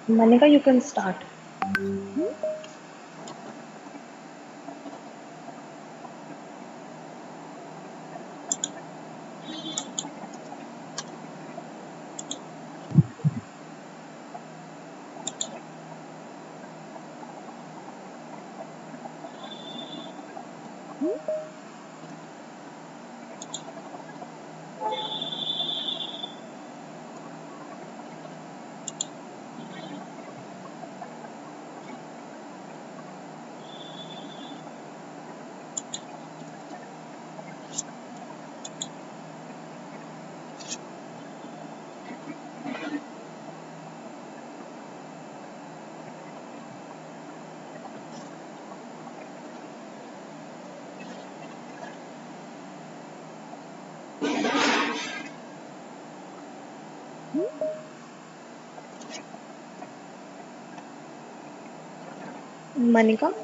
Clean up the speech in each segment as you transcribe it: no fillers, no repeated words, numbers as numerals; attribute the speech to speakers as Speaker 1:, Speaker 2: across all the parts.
Speaker 1: Manika, you can start. Manika?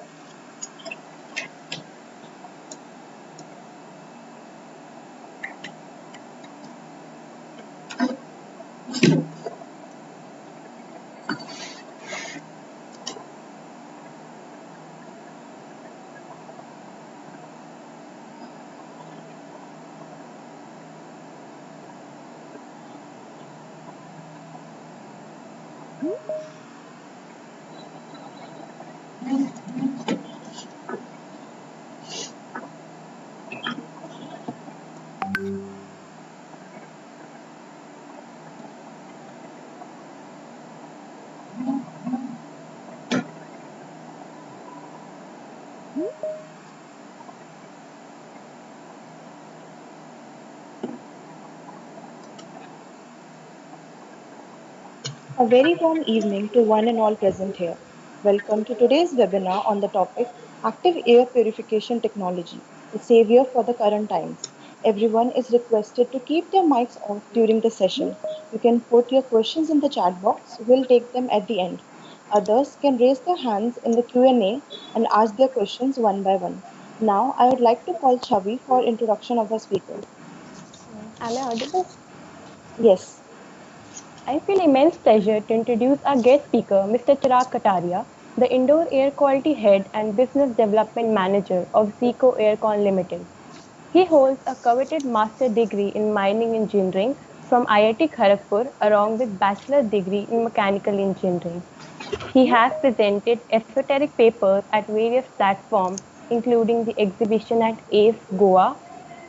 Speaker 1: A very warm evening to one and all present here. Welcome to today's webinar on the topic Active Air Purification Technology, the savior for the current times. Everyone is requested to keep their mics off during the session. You can put your questions in the chat box. We'll take them at the end. Others can raise their hands in the Q&A and ask their questions one by one. Now, I would like to call Chavi for introduction of our speaker.
Speaker 2: Am I audible?
Speaker 1: Yes.
Speaker 2: I feel immense pleasure to introduce our guest speaker, Mr. Chirag Kataria, the Indoor Air Quality Head and Business Development Manager of Zico Aircon Limited. He holds a coveted master degree in mining engineering from IIT Kharagpur along with bachelor degree in mechanical engineering. He has presented esoteric papers at various platforms, including the exhibition at ACE Goa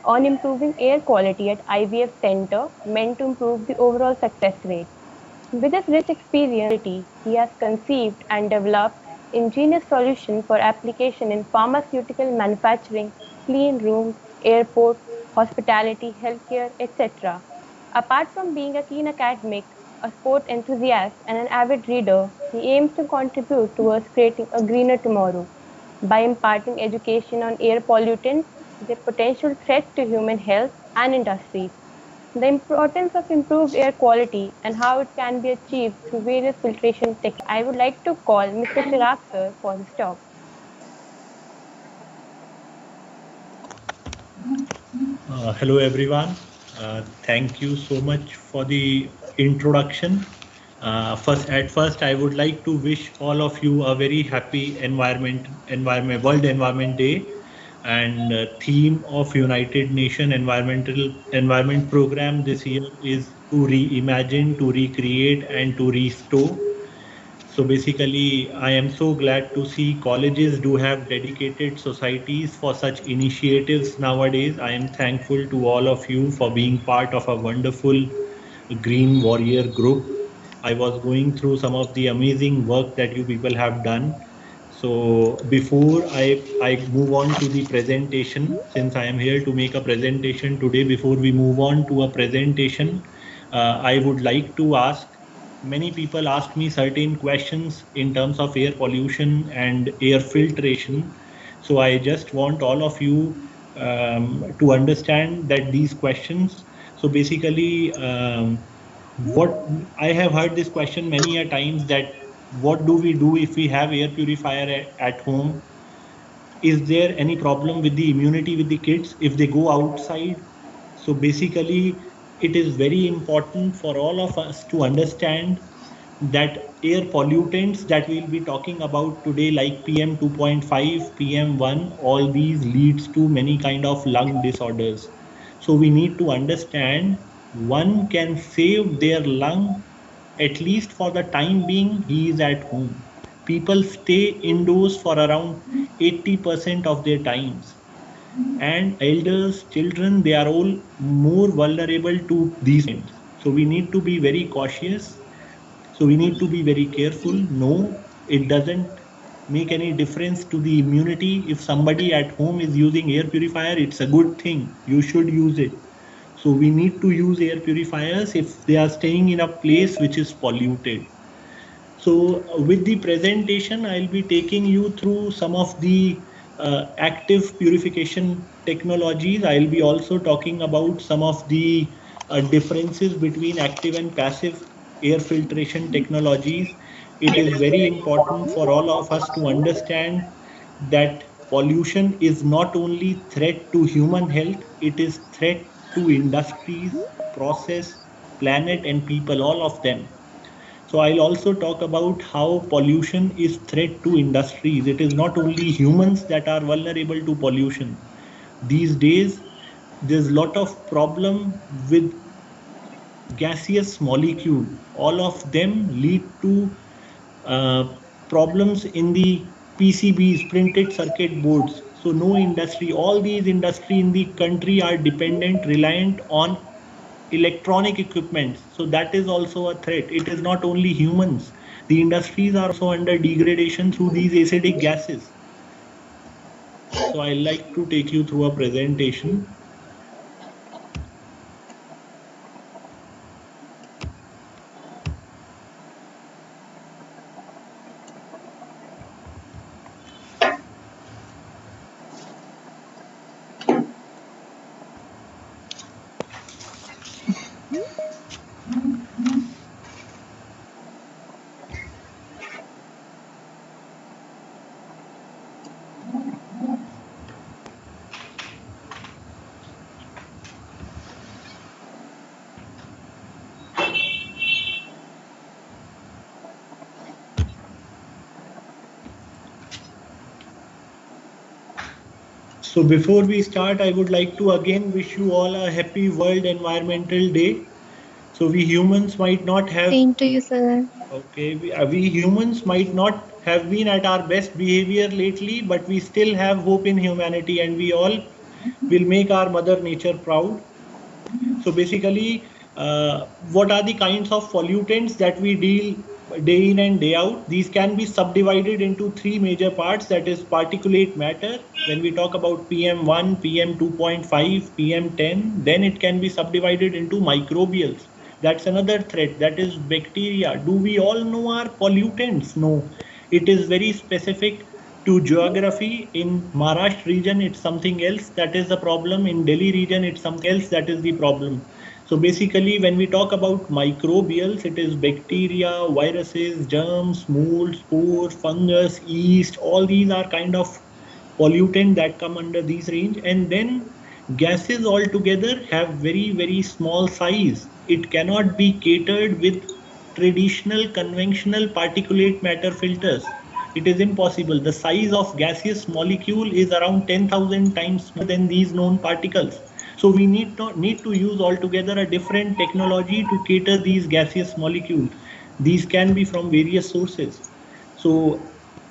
Speaker 2: on improving air quality at IVF Center, meant to improve the overall success rate. With his rich experience, he has conceived and developed ingenious solutions for application in pharmaceutical manufacturing, clean rooms, airports, hospitality, healthcare, etc. Apart from being a keen academic, a sport enthusiast, and an avid reader, he aims to contribute towards creating a greener tomorrow by imparting education on air pollutants, their potential threats to human health and industries, the importance of improved air quality, and how it can be achieved through various filtration techniques. I would like to call Mr. Chirag sir for his talk.
Speaker 3: Hello everyone. Thank you so much for the introduction. First, I would like to wish all of you a very happy World Environment Day, and theme of United Nations Environment Program this year is to reimagine, to recreate, and to restore. So basically, I am so glad to see colleges do have dedicated societies for such initiatives nowadays. I am thankful to all of you for being part of a wonderful Green Warrior Group. I was going through some of the amazing work that you people have done. So before I move on to the presentation, since I am here to make a presentation today, before we move on to a presentation, I would like to ask, many people ask me certain questions in terms of air pollution and air filtration. So I just want all of you to understand that these questions. So basically, what I have heard this question many a times, that what do we do if we have air purifier at home? Is there any problem with the immunity with the kids if they go outside? So basically, it is very important for all of us to understand that air pollutants that we'll be talking about today, like PM 2.5, PM1, all these leads to many kind of lung disorders. So we need to understand one can save their lung, at least for the time being he is at home. People stay indoors for around 80% of their times, and elders, children, they are all more vulnerable to these things. So we need to be very cautious. So we need to be very careful. No, it doesn't make any difference to the immunity. If somebody at home is using air purifier, it's a good thing. You should use it. So we need to use air purifiers if they are staying in a place which is polluted. So with the presentation, I'll be taking you through some of the active purification technologies. I'll be also talking about some of the differences between active and passive air filtration technologies. It is very important for all of us to understand that pollution is not only threat to human health, it is threat to industries, process, planet and people, all of them. So I'll also talk about how pollution is threat to industries. It is not only humans that are vulnerable to pollution. These days, there's a lot of problem with gaseous molecule. All of them lead to problems in the PCBs, printed circuit boards. So no industry, all these industry in the country are dependent, reliant on electronic equipment. So that is also a threat. It is not only humans. The industries are also under degradation through these acidic gases. So I like to take you through a presentation. So before we start, I would like to again wish you all a happy World Environmental Day. So we humans might not have...
Speaker 4: Same to you, sir.
Speaker 3: Okay, we humans might not have been at our best behavior lately, but we still have hope in humanity, and we all will make our Mother Nature proud. So basically, what are the kinds of pollutants that we deal day in and day out? These can be subdivided into three major parts, that is particulate matter. When we talk about PM1, PM 2.5, PM10, then it can be subdivided into microbials. That's another threat, that is bacteria. Do we all know our pollutants? No, it is very specific to geography. In Maharashtra region, it's something else that is the problem. In Delhi region, it's something else that is the problem. So basically, when we talk about microbials, it is bacteria, viruses, germs, mold, spores, fungus, yeast. All these are kind of pollutant that come under these range. And then gases altogether have very, very small size. It cannot be catered with traditional conventional particulate matter filters. It is impossible. The size of gaseous molecule is around 10,000 times more than these known particles. So we need to use altogether a different technology to cater these gaseous molecules. These can be from various sources. So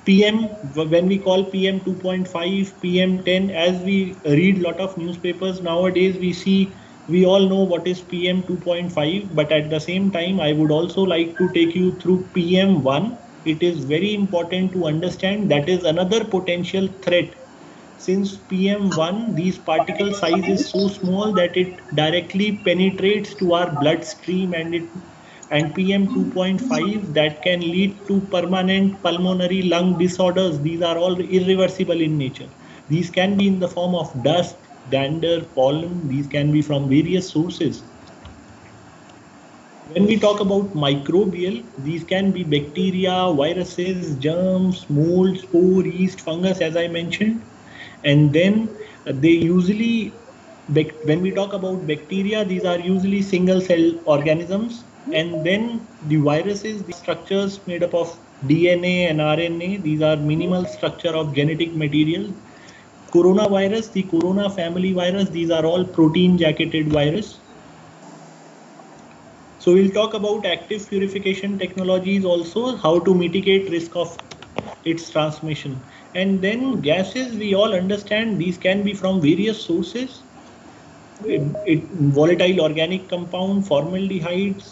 Speaker 3: PM, when we call PM 2.5, PM 10, as we read a lot of newspapers nowadays, we see We all know what is PM 2.5, but at the same time, I would also like to take you through PM 1. It is very important to understand that is another potential threat. Since PM1, these particle size is so small that it directly penetrates to our bloodstream, and PM 2.5 that can lead to permanent pulmonary lung disorders. These are all irreversible in nature. These can be in the form of dust, dander, pollen. These can be from various sources. When we talk about microbial, these can be bacteria, viruses, germs, mold, spore, yeast, fungus, as I mentioned. And then they usually, when we talk about bacteria, these are usually single cell organisms. And then the viruses, the structures made up of DNA and RNA, these are minimal structure of genetic material. Coronavirus, the corona family virus, these are all protein jacketed virus. So we'll talk about active purification technologies also, how to mitigate risk of its transmission. And then gases, we all understand these can be from various sources. Volatile organic compound, formaldehyde,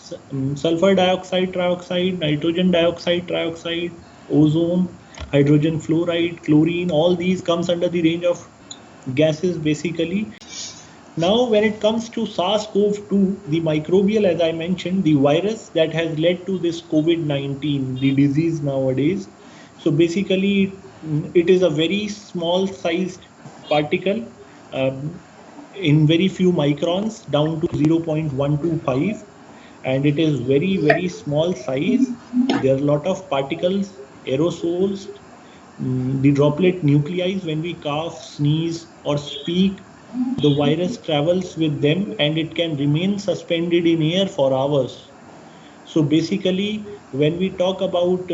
Speaker 3: sulfur dioxide, trioxide, nitrogen dioxide, trioxide, ozone, hydrogen fluoride, chlorine, all these comes under the range of gases basically. Now, when it comes to SARS-CoV-2, the microbial, as I mentioned, the virus that has led to this COVID-19, the disease nowadays. So basically, it is a very small sized particle in very few microns down to 0.125, and it is very, very small size. There are a lot of particles, aerosols, the droplet nuclei. When we cough, sneeze, or speak, the virus travels with them and it can remain suspended in air for hours. So basically, when we talk about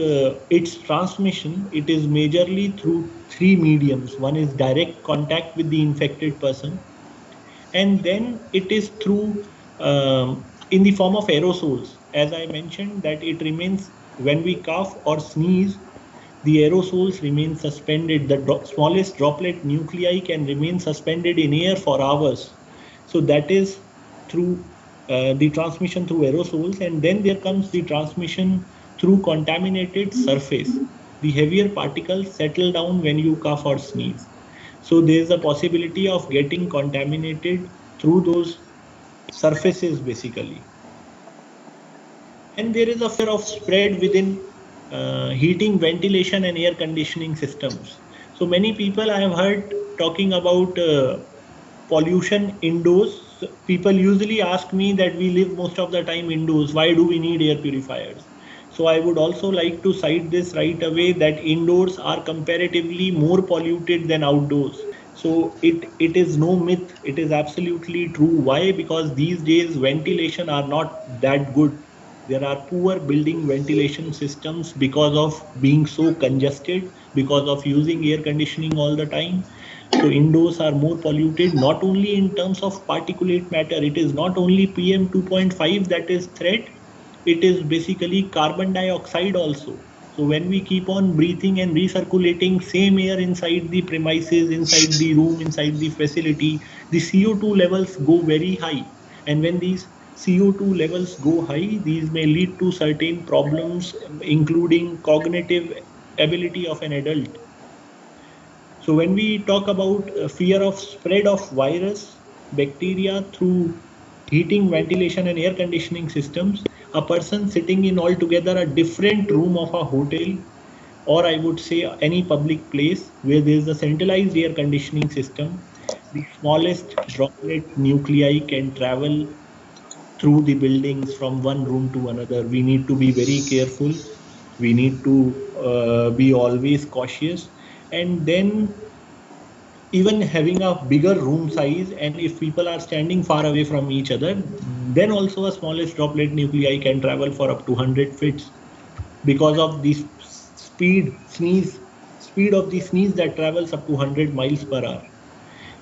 Speaker 3: its transmission, it is majorly through three mediums. One is direct contact with the infected person, and then it is through in the form of aerosols. As I mentioned, that it remains when we cough or sneeze, the aerosols remain suspended. The smallest droplet nuclei can remain suspended in air for hours. So that is through the transmission through aerosols. And then there comes the transmission through contaminated surface. The heavier particles settle down when you cough or sneeze. So there is a possibility of getting contaminated through those surfaces basically. And there is a fear of spread within heating, ventilation, and air conditioning systems. So many people I have heard talking about pollution indoors. People usually ask me that we live most of the time indoors. Why do we need air purifiers? So I would also like to cite this right away that indoors are comparatively more polluted than outdoors. So it is no myth. It is absolutely true. Why? Because these days ventilation are not that good. There are poor building ventilation systems because of being so congested, because of using air conditioning all the time. So indoors are more polluted, not only in terms of particulate matter. It is not only PM 2.5 that is threat, it is basically carbon dioxide also. So when we keep on breathing and recirculating same air inside the premises, inside the room, inside the facility, the CO2 levels go very high. And when these CO2 levels go high, these may lead to certain problems, including cognitive ability of an adult. So when we talk about fear of spread of virus, bacteria through heating, ventilation, and air conditioning systems, a person sitting in altogether a different room of a hotel, or I would say any public place where there is a centralized air conditioning system, the smallest droplet nuclei can travel through the buildings from one room to another. We need to be very careful. We need to be always cautious. And then even having a bigger room size, and if people are standing far away from each other, then also a smallest droplet nuclei can travel for up to 100 feet because of the speed of the sneeze that travels up to 100 miles per hour.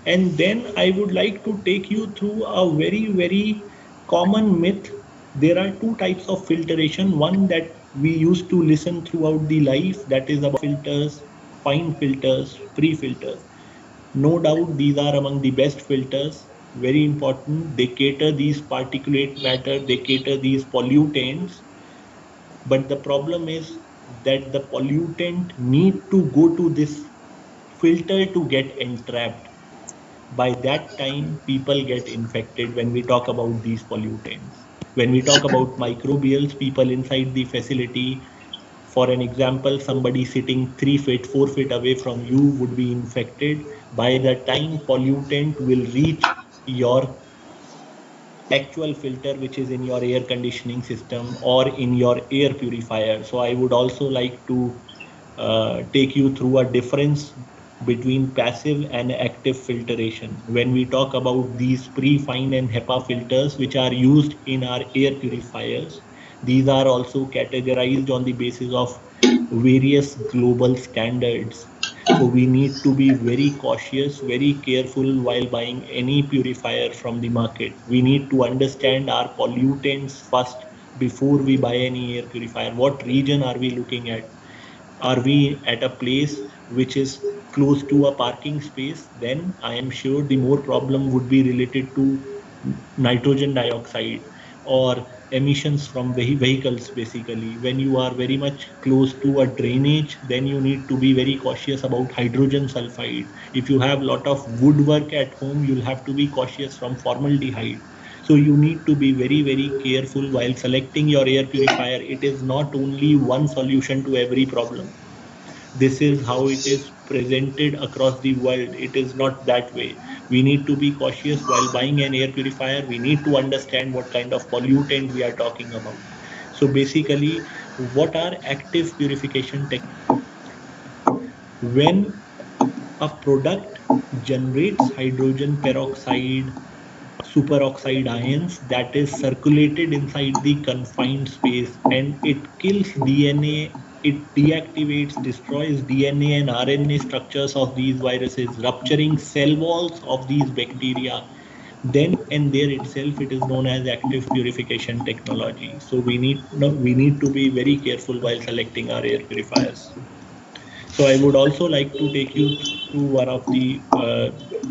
Speaker 3: And then I would like to take you through a very, very common myth. There are two types of filtration. One that we used to listen throughout the life, that is about filters, fine filters, pre-filters. No doubt these are among the best filters. very important. They cater these particulate matter, they cater these pollutants, but the problem is that the pollutant need to go to this filter to get entrapped. By that time, people get infected when we talk about these pollutants. When we talk about microbials, people inside the facility, for an example, somebody sitting 3 feet, 4 feet away from you would be infected. By the time pollutant will reach your actual filter, which is in your air conditioning system or in your air purifier. So I would also like to take you through a difference between passive and active filtration. When we talk about these pre-fine and HEPA filters, which are used in our air purifiers, these are also categorized on the basis of various global standards. So we need to be very cautious, very careful while buying any purifier from the market. We need to understand our pollutants first before we buy any air purifier. What region are we looking at? Are we at a place which is close to a parking space? Then I am sure the more problem would be related to nitrogen dioxide or emissions from vehicles. Basically, when you are very much close to a drainage, then you need to be very cautious about hydrogen sulfide. If you have lot of woodwork at home, you'll have to be cautious from formaldehyde. So you need to be very, very careful while selecting your air purifier. It is not only one solution to every problem. This is how it is presented across the world. It is not that way. We need to be cautious while buying an air purifier. We need to understand what kind of pollutant we are talking about. So basically, what are active purification techniques? When a product generates hydrogen peroxide, superoxide ions, that is circulated inside the confined space, and it kills DNA, it deactivates, destroys DNA and RNA structures of these viruses, rupturing cell walls of these bacteria. Then and there itself, it is known as active purification technology. So we need to be very careful while selecting our air purifiers. So I would also like to take you through one of the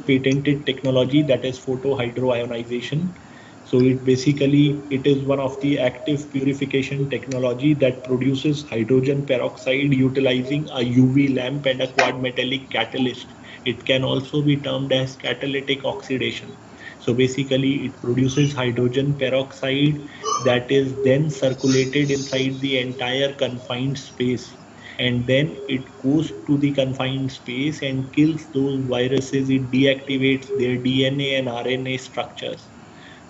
Speaker 3: patented technology, that is photohydroionization. So it is one of the active purification technology that produces hydrogen peroxide utilizing a UV lamp and a quad metallic catalyst. It can also be termed as catalytic oxidation. So basically it produces hydrogen peroxide that is then circulated inside the entire confined space, and then it goes to the confined space and kills those viruses. It deactivates their DNA and RNA structures.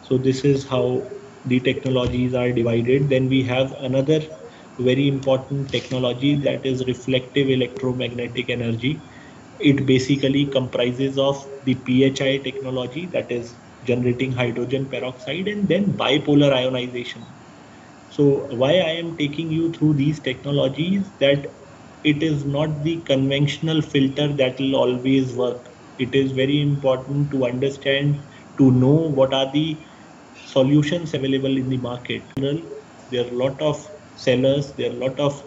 Speaker 3: So this is how the technologies are divided. Then we have another very important technology, that is reflective electromagnetic energy. It basically comprises of the PHI technology, that is generating hydrogen peroxide, and then bipolar ionization. So why I am taking you through these technologies, that it is not the conventional filter that will always work. It is very important to understand, to know what are the solutions available in the market. There are a lot of sellers, there are a lot of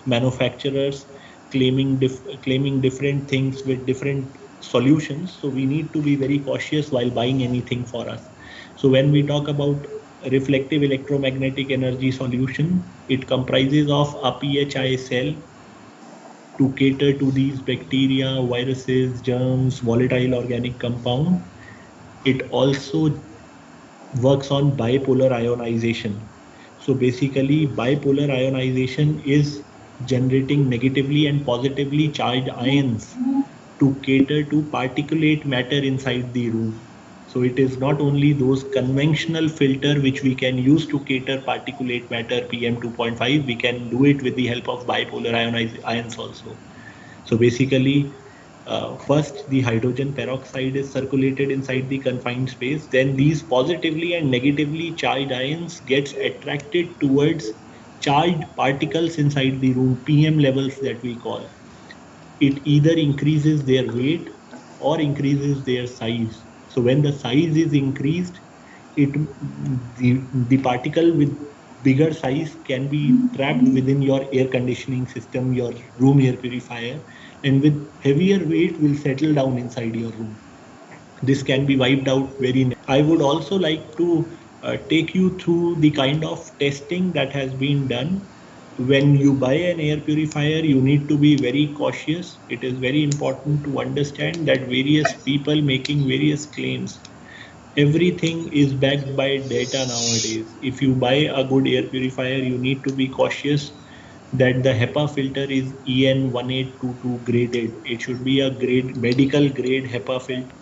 Speaker 3: manufacturers claiming different things with different solutions. So we need to be very cautious while buying anything for us. So when we talk about reflective electromagnetic energy solution, it comprises of a PHI cell to cater to these bacteria, viruses, germs, volatile organic compound. It also works on bipolar ionization. So basically, bipolar ionization is generating negatively and positively charged ions to cater to particulate matter inside the room. So it is not only those conventional filter which we can use to cater particulate matter PM 2.5, we can do it with the help of bipolar ions also. So basically, first the hydrogen peroxide is circulated inside the confined space. Then these positively and negatively charged ions gets attracted towards charged particles inside the room, PM levels that we call. It either increases their weight or increases their size. So when the size is increased, it the particle with bigger size can be trapped within your air conditioning system, your room air purifier, and with heavier weight will settle down inside your room. this can be wiped out very. I would also like to take you through the kind of testing that has been done. When you buy an air purifier, you need to be very cautious. It is very important to understand that various people making various claims, everything is backed by data nowadays. If you buy a good air purifier, you need to be cautious that the HEPA filter is EN 1822 graded. It should be a grade, medical grade HEPA filter.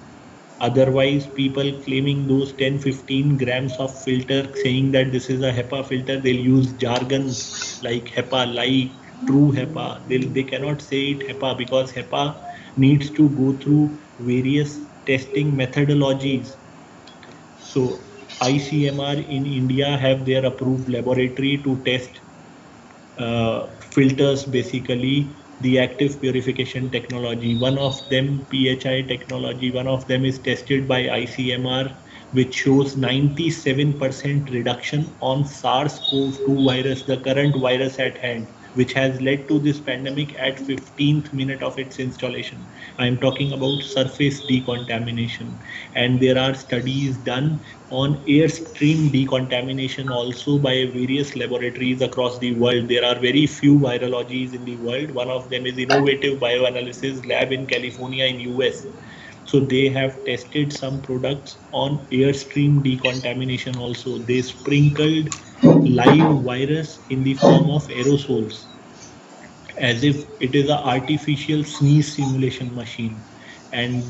Speaker 3: Otherwise, people claiming those 10-15 grams of filter, saying that this is a HEPA filter, they'll use jargons like HEPA, like true HEPA. They cannot say it HEPA because HEPA needs to go through various testing methodologies. So ICMR in India have their approved laboratory to test filters, basically the active purification technology. One of them, PHI technology, one of them is tested by ICMR, which shows 97% reduction on SARS-CoV-2 virus, the current virus at hand, which has led to this pandemic at 15th minute of its installation. I am talking about surface decontamination. And there are studies done on airstream decontamination also by various laboratories across the world. There are very few virologies in the world. One of them is Innovative Bioanalysis Lab in California in US. So they have tested some products on airstream decontamination also. They sprinkled live virus in the form of aerosols as if it is an artificial sneeze simulation machine. And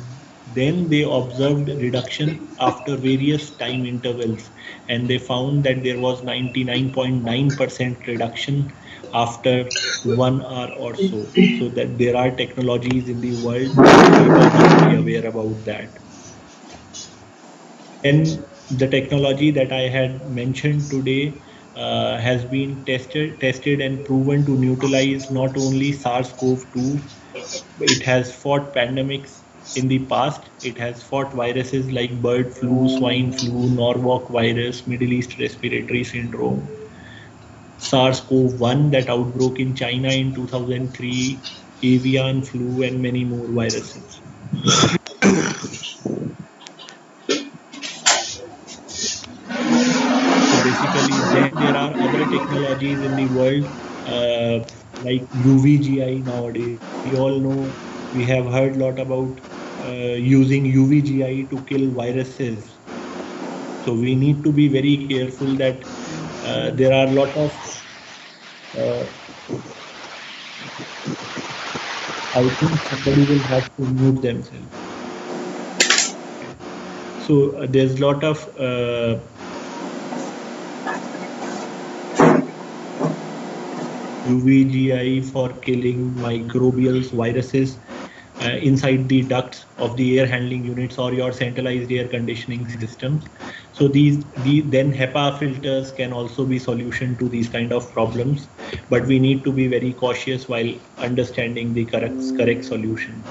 Speaker 3: then they observed reduction after various time intervals, and they found that there was 99.9% reduction after 1 hour or so. So that there are technologies in the world, people must be aware about that. And the technology that I had mentioned today has been tested and proven to neutralize not only SARS-CoV-2, it has fought pandemics in the past. It has fought viruses like bird flu, swine flu, Norwalk virus, Middle East respiratory syndrome, SARS-CoV-1 that outbroke in China in 2003, avian flu, and many more viruses. So basically, then there are other technologies in the world like UVGI nowadays. We all know, we have heard a lot about using UVGI to kill viruses. So we need to be very careful that there are a lot of uh, I think somebody will have to mute themselves. So there's a lot of UVGI for killing microbials, viruses inside the ducts of the air handling units or your centralized air conditioning systems. So then HEPA filters can also be solution to these kind of problems, but we need to be very cautious while understanding the correct solution.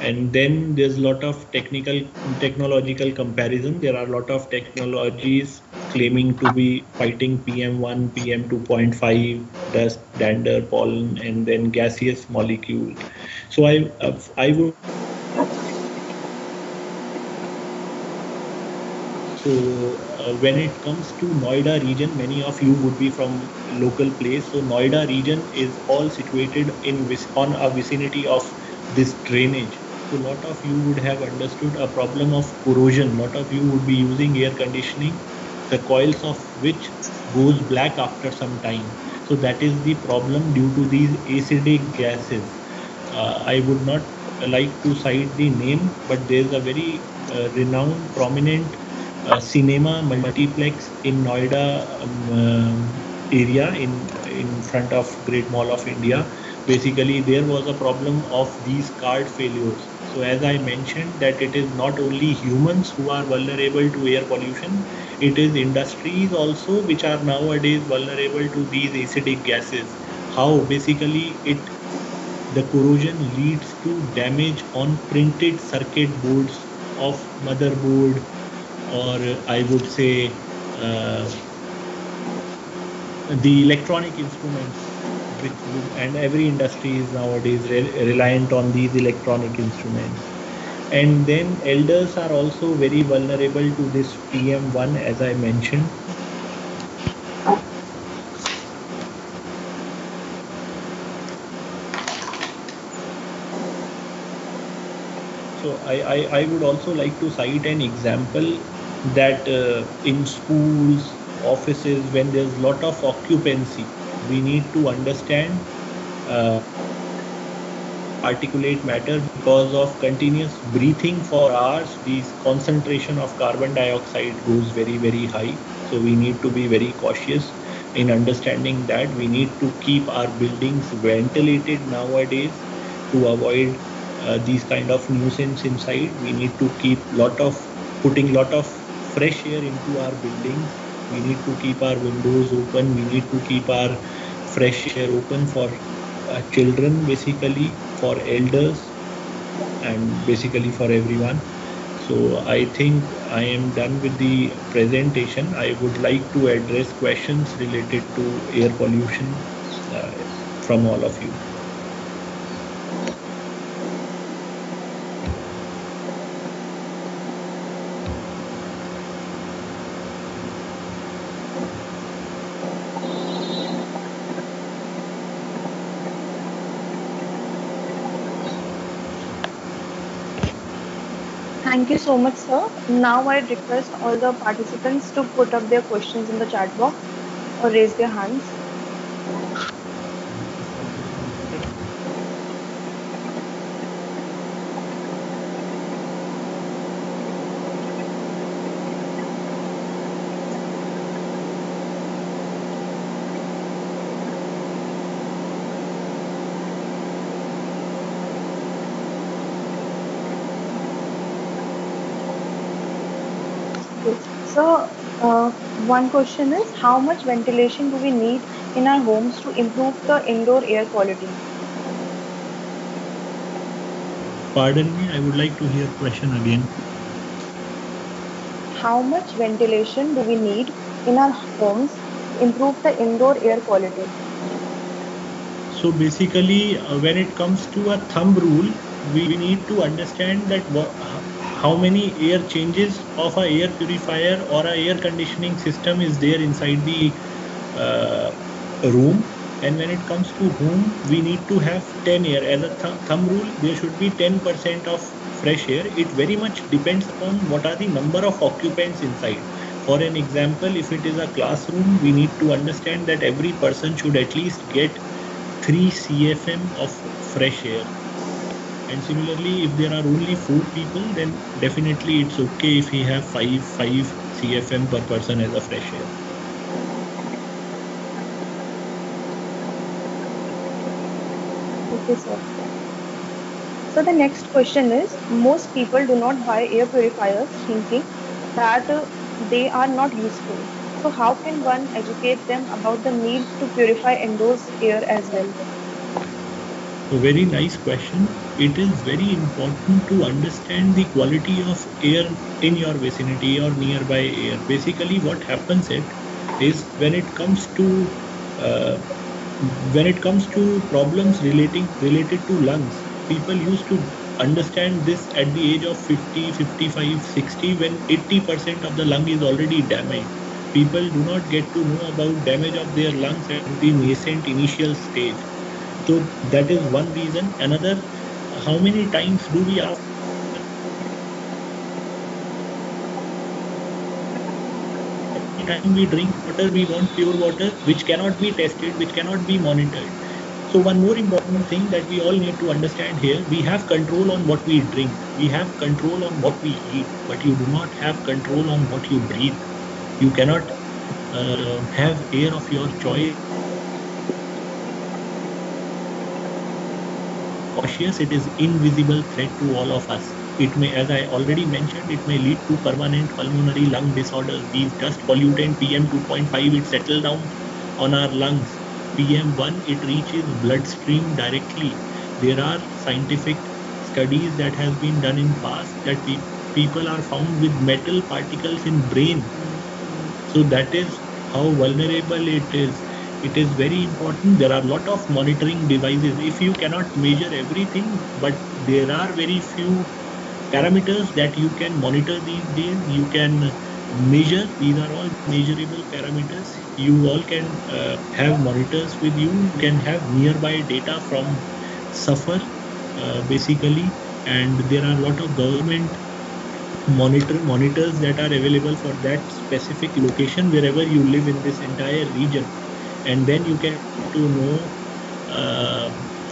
Speaker 3: And then there's a lot of technological comparison. There are a lot of technologies claiming to be fighting PM1, PM2.5, dust, dander, pollen, and then gaseous molecule. So I would. So when it comes to Noida region, many of you would be from local place. So Noida region is all situated on a vicinity of this drainage. So a lot of you would have understood a problem of corrosion. A lot of you would be using air conditioning, the coils of which goes black after some time. So that is the problem due to these acidic gases. I would not like to cite the name, but there's a very renowned, prominent cinema multiplex in Noida area in front of Great Mall of India. Basically, there was a problem of these card failures. So as I mentioned, that it is not only humans who are vulnerable to air pollution, it is industries also which are nowadays vulnerable to these acidic gases. How basically the corrosion leads to damage on printed circuit boards of motherboard, or I would say the electronic instruments, and every industry is nowadays reliant on these electronic instruments. And then elders are also very vulnerable to this PM1, as I mentioned. So I would also like to cite an example that in schools, offices, when there's a lot of occupancy, we need to understand uh, particulate matter because of continuous breathing for hours. These concentration of carbon dioxide goes very high. So we need to be very cautious in understanding that we need to keep our buildings ventilated nowadays to avoid these kind of nuisance inside. We need to keep putting lot of fresh air into our buildings. We need to keep our windows open. We need to keep our fresh air open for children, basically for elders, and basically for everyone. So I think I am done with the presentation. I would like to address questions related to air pollution uh, from all of you.
Speaker 1: Thank you so much, sir. Now I request all the participants to put up their questions in the chat box or raise their hands. Okay. So, one question is, how much ventilation do we need in our homes to improve the indoor air quality?
Speaker 3: Pardon me, I would like to hear question again.
Speaker 1: How much ventilation do we need in our homes to improve the indoor air quality?
Speaker 3: So basically, when it comes to a thumb rule, we need to understand that how many air changes of a air purifier or a air conditioning system is there inside the room. And when it comes to home, we need to have 10 air. As a thumb rule, there should be 10% of fresh air. It very much depends upon what are the number of occupants inside. For an example, if it is a classroom, we need to understand that every person should at least get 3 CFM of fresh air. And similarly, if there are only 4 people, then definitely it's okay if he have 5 CFM per person as a fresh air.
Speaker 1: Okay, sir. So the next question is, most people do not buy air purifiers thinking that they are not useful. So how can one educate them about the need to purify indoors air as well?
Speaker 3: So very nice question. It is very important to understand the quality of air in your vicinity or nearby air. Basically, what happens is when it comes to uh, problems related to lungs, people used to understand this at the age of 50, 55, 60, when 80% of the lung is already damaged. People do not get to know about damage of their lungs at the nascent initial stage. So that is one reason. Another, how many times do we ask time we drink water, we want pure water, which cannot be tested, which cannot be monitored. So one more important thing that we all need to understand here, we have control on what we drink, we have control on what we eat, but you do not have control on what you breathe. You cannot have air of your choice. Cautious, it is invisible threat to all of us. It may, as I already mentioned, it may lead to permanent pulmonary lung disorders. These dust pollutant PM 2.5, it settles down on our lungs. PM1, it reaches bloodstream directly. There are scientific studies that has been done in past that people are found with metal particles in brain. So that is how vulnerable it is. It is very important. There are a lot of monitoring devices. If you cannot measure everything, but there are very few parameters that you can monitor these days. You can measure. These are all measurable parameters. You all can have monitors with you. You can have nearby data from suffer basically, and there are a lot of government monitors that are available for that specific location wherever you live in this entire region. And then you can get to know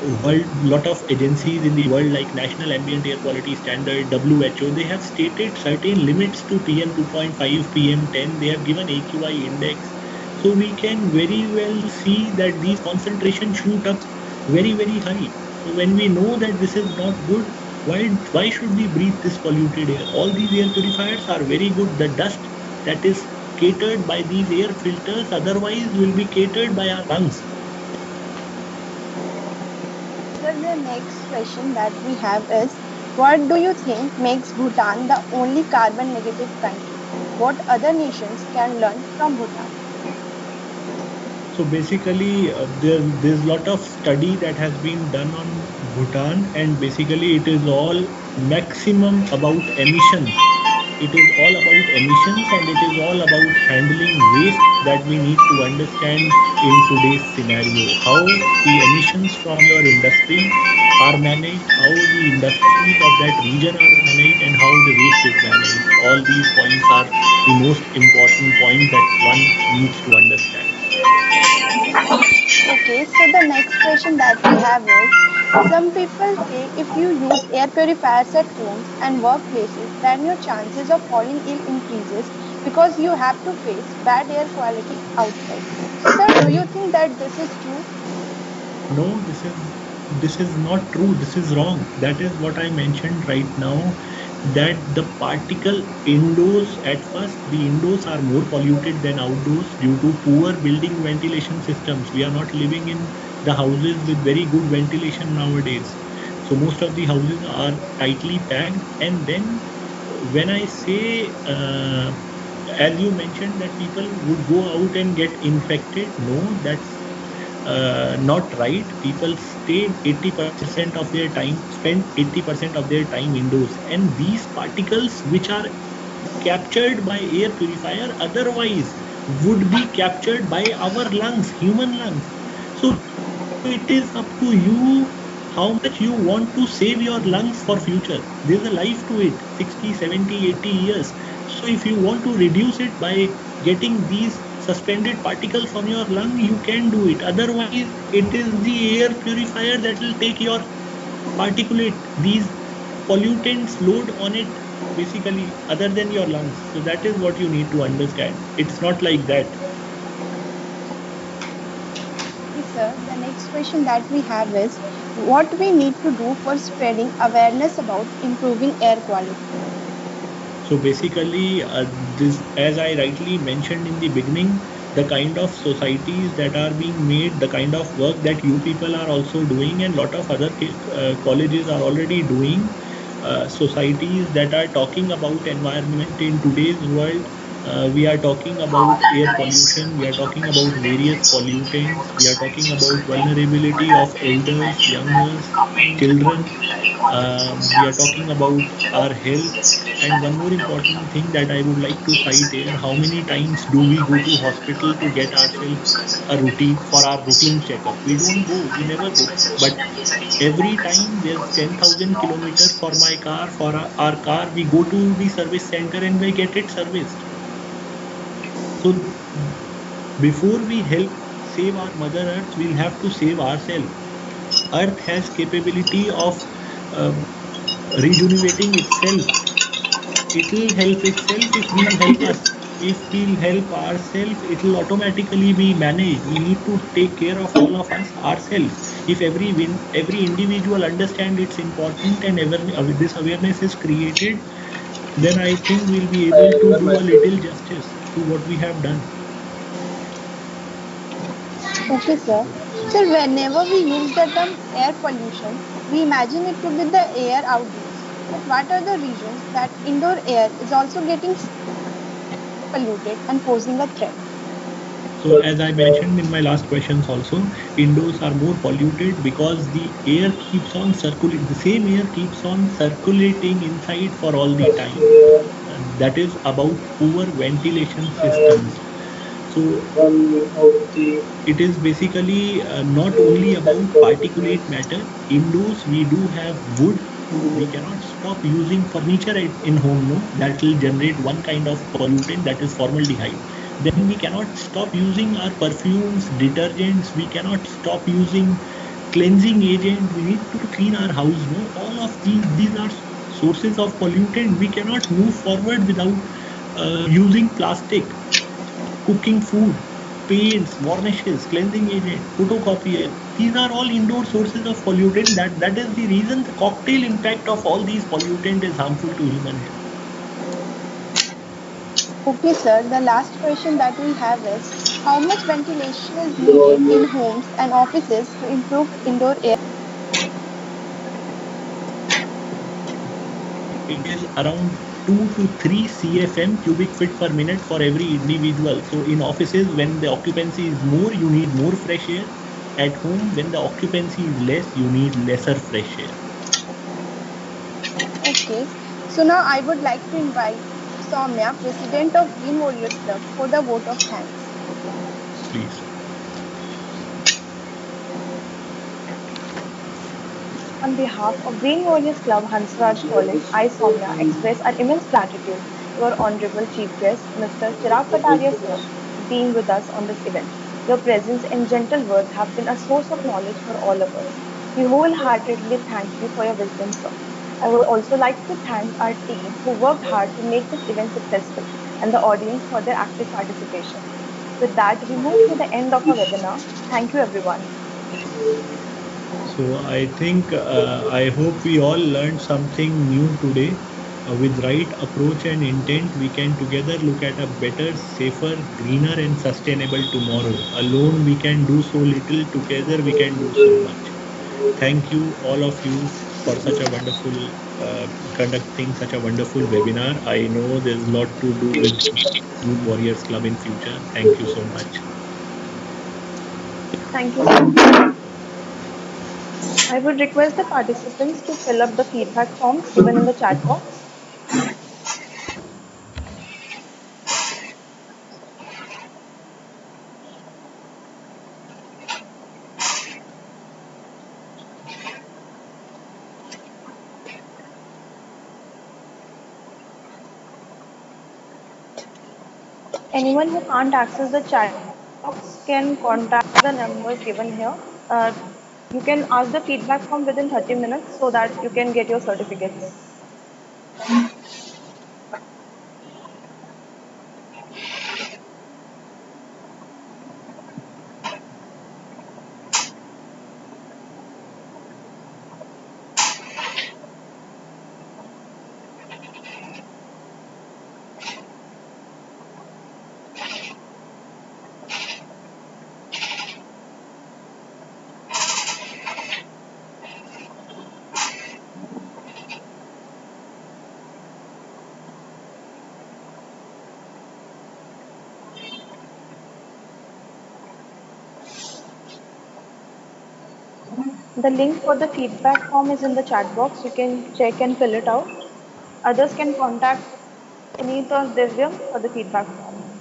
Speaker 3: world lot of agencies in the world like National Ambient Air Quality Standard, WHO. They have stated certain limits to PM 2.5, PM 10. They have given AQI index, so we can very well see that these concentrations shoot up very high. So when we know that this is not good, why should we breathe this polluted air? All these air purifiers are very good. The dust that is catered by these air filters otherwise will be catered by our lungs.
Speaker 1: So the next question that we have is, what do you think makes Bhutan the only carbon negative country? What other nations can learn from Bhutan?
Speaker 3: So basically, there's a lot of study that has been done on Bhutan, and basically it is all maximum about emissions. It is all about emissions, and it is all about handling waste that we need to understand in today's scenario. How the emissions from your industry are managed, how the industries of that region are managed, and how the waste is managed. All these points are the most important point that one needs to understand.
Speaker 1: Okay, so the next question that we have is, some people say if you use air purifiers at homes and workplaces, then your chances of falling ill increases because you have to face bad air quality outside. So sir, do you think that this is true?
Speaker 3: No, this is not true. This is wrong. That is what I mentioned right now. That the particle indoors, at first the indoors are more polluted than outdoors due to poor building ventilation systems. We are not living in the houses with very good ventilation nowadays. So most of the houses are tightly packed. And then when I say, as you mentioned, that people would go out and get infected, no, that's not right. People stay 80% of their time, spend 80% of their time indoors, and these particles which are captured by air purifier otherwise would be captured by our lungs, human lungs. So it is up to you how much you want to save your lungs for future. There's a life to it, 60, 70, 80 years. So if you want to reduce it by getting these suspended particles on your lung, you can do it. Otherwise, it is the air purifier that will take your particulate, these pollutants load on it basically other than your lungs. So that is what you need to understand. It's not like that.
Speaker 1: Yes, sir. The next question that we have is, what we need to do for spreading awareness about improving air quality?
Speaker 3: So basically, this, as I rightly mentioned in the beginning, the kind of societies that are being made, the kind of work that you people are also doing, and lot of other colleges are already doing, societies that are talking about environment in today's world. We are talking about air pollution. We are talking about various pollutants. We are talking about vulnerability of elders, youngers, children. We are talking about our health. And one more important thing that I would like to cite here: how many times do we go to hospital to get ourselves a routine for our routine checkup? We don't go. We never go. But every time there's 10,000 kilometer for my car, for our car, we go to the service center and we get it serviced. So before we help save our Mother Earth, we'll have to save ourselves. Earth has capability of rejuvenating itself. It will help itself if we'll help us. If we'll help ourselves, it will automatically be managed. We need to take care of all of us ourselves. If every individual understand it's important and this awareness is created, then I think we'll be able to do a little justice to what we have done.
Speaker 1: Okay, sir. So whenever we use the term air pollution, we imagine it to be the air outdoors. But what are the reasons that indoor air is also getting polluted and posing a threat?
Speaker 3: So as I mentioned in my last questions also, indoors are more polluted because the air keeps on circulating. The same air keeps on circulating inside for all the time. That is about poor ventilation systems. So it is basically not only about particulate matter. Indoors we do have wood. We cannot stop using furniture in home. No, that will generate one kind of pollutant, that is formaldehyde. Then we cannot stop using our perfumes, detergents. We cannot stop using cleansing agent. We need to clean our house. No, all of these are sources of pollutant. We cannot move forward without using plastic, cooking food, paints, varnishes, cleansing agent, photocopier. These are all indoor sources of pollutant. That is the reason the cocktail impact of all these pollutant is harmful to human health.
Speaker 4: Okay, sir. The last question that we have is how much ventilation is needed in homes and offices to improve indoor air?
Speaker 3: It is around 2 to 3 CFM cubic feet per minute for every individual. So in offices, when the occupancy is more, you need more fresh air. At home, when the occupancy is less, you need lesser fresh air.
Speaker 4: Okay. So now I would like to invite Soumya, President of Green Warriors Club, for the vote of thanks.
Speaker 3: Please.
Speaker 1: On behalf of Green Warriors Club, Hansraj College, I, Soumya, express our immense gratitude to our Honorable Chief Guest, Mr. Chirag Kataria sir, for being with us on this event. Your presence and gentle words have been a source of knowledge for all of us. We wholeheartedly thank you for your wisdom, sir. I would also like to thank our team who worked hard to make this event successful and the audience for their active participation. With that, we move to the end of our webinar. Thank you, everyone.
Speaker 3: So I think I hope we all learned something new today. With right approach and intent, we can together look at a better, safer, greener, and sustainable tomorrow. Alone, we can do so little. Together, we can do so much. Thank you, all of you, for such a wonderful conducting such a wonderful webinar. I know there's a lot to do with Green Warriors Club in future. Thank you so much.
Speaker 1: Thank you, sir. I would request the participants to fill up the feedback forms given in the chat box. Anyone who can't access the chat box can contact the numbers given here. Uh, you can ask the feedback form within 30 minutes so that you can get your certificates. The link for the feedback form is in the chat box. You can check and fill it out. Others can contact Puneet or Divyam for the feedback form.